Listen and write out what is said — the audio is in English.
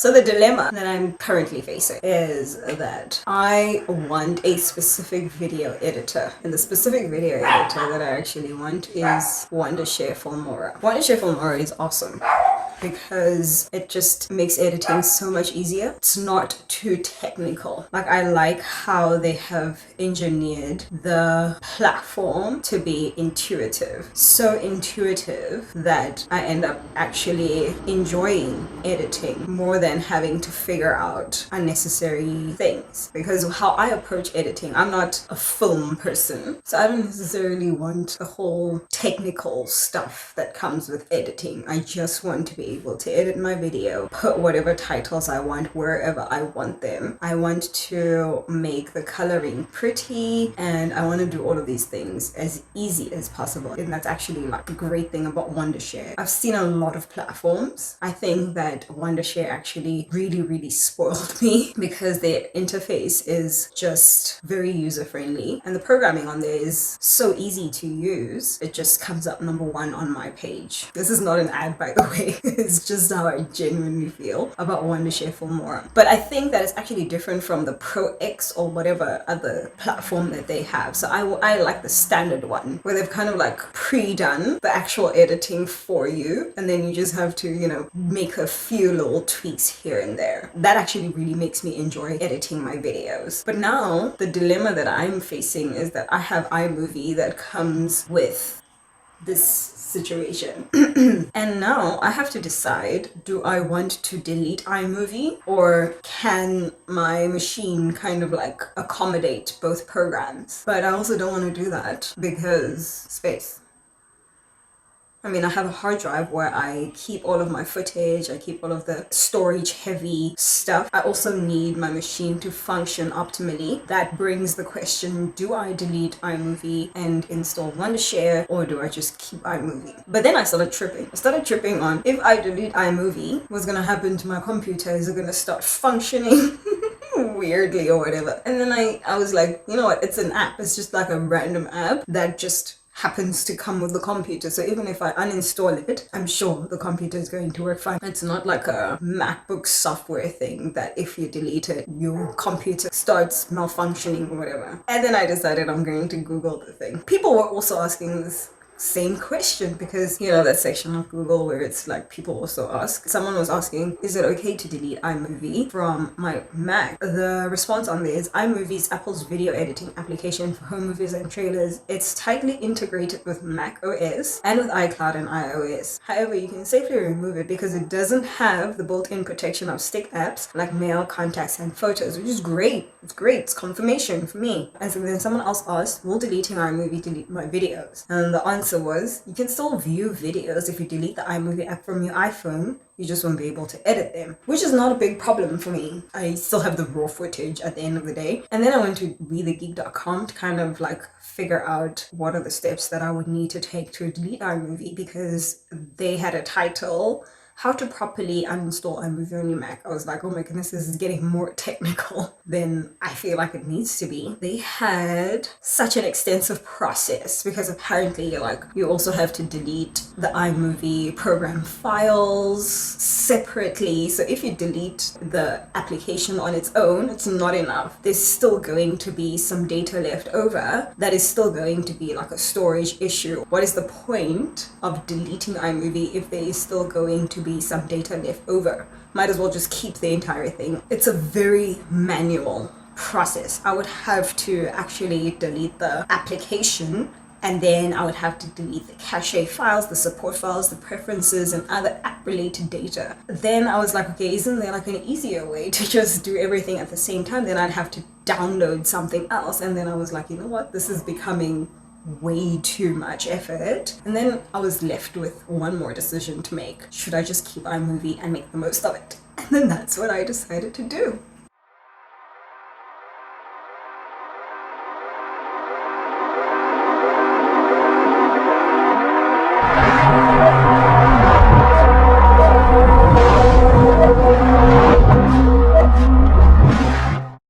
So the dilemma that I'm currently facing is that I want a specific video editor, and the specific video editor that I actually want is Wondershare Filmora. Wondershare Filmora is awesome because it just makes editing so much easier. It's not too technical. Like, I like how they have engineered the platform to be intuitive. So intuitive that I end up actually enjoying editing more than having to figure out unnecessary things. Because how I approach editing, I'm not a film person, so I don't necessarily want the whole technical stuff that comes with editing. I just want to be able to edit my video, put whatever titles I want wherever I want them. I want to make the coloring pretty, and I want to do all of these things as easy as possible. And that's actually like the great thing about Wondershare. I've seen a lot of platforms. I think that Wondershare actually really spoiled me because their interface is just very user friendly, and the programming on there is so easy to use. It just comes up number one on my page. This is not an ad, by the way. It's just how I genuinely feel about Wondershare Filmora. But I think that it's actually different from the Pro X or whatever other platform that they have. So I like the standard one where they've kind of like pre-done the actual editing for you, and then you just have to, you know, make a few little tweaks here and there. That actually really makes me enjoy editing my videos. But now the dilemma that I'm facing is that I have iMovie that comes with this situation. And now I have to decide, do I want to delete iMovie, or can my machine kind of like accommodate both programs? But I also don't want to do that because space. I mean, I have a hard drive where I keep all of my footage, I keep all of the storage heavy stuff. I also need my machine to function optimally. That brings the question, do I delete iMovie and install Wondershare, or do I just keep iMovie? But then I started tripping. I started tripping on, if I delete iMovie, what's gonna happen to my computer? Is it gonna start functioning weirdly or whatever? And then I was like, you know what, it's an app. It's just like a random app that just happens to come with the computer. So even if I uninstall it, I'm sure the computer is going to work fine. It's not like a MacBook software thing that if you delete it, your computer starts malfunctioning or whatever. And then I decided I'm going to Google the thing. People were also asking this same question, because you know that section of Google where it's like people also ask, someone was asking, is it okay to delete iMovie from my Mac? The response on there is, iMovie is Apple's video editing application for home movies and trailers. It's tightly integrated with Mac OS and with iCloud and iOS. However, you can safely remove it because it doesn't have the built-in protection of stick apps like Mail, Contacts, and Photos, which is great. It's great. It's confirmation for me. And so then someone else asked, will deleting iMovie delete my videos? And the answer was, you can still view videos if you delete the iMovie app from your iPhone. You just won't be able to edit them, which is not a big problem for me. I still have the raw footage at the end of the day. And then I went to WeTheGeek.com to kind of like figure out what are the steps that I would need to take to delete iMovie, because they had a title, how to properly uninstall iMovie on your Mac. I was like, oh my goodness, this is getting more technical than I feel like it needs to be. They had such an extensive process because apparently like you also have to delete the iMovie program files separately. So if you delete the application on its own, it's not enough. There's still going to be some data left over that is still going to be like a storage issue. What is the point of deleting iMovie if there is still going to be some data left over? Might as well just keep the entire thing. It's a very manual process. I would have to actually delete the application, and then I would have to delete the cache files, the support files, the preferences, and other app related data. Then I was like, okay, isn't there like an easier way to just do everything at the same time? Then I'd have to download something else. And then I was like, you know what, this is becoming way too much effort. And then I was left with one more decision to make. Should I just keep iMovie and make the most of it? And then that's what I decided to do.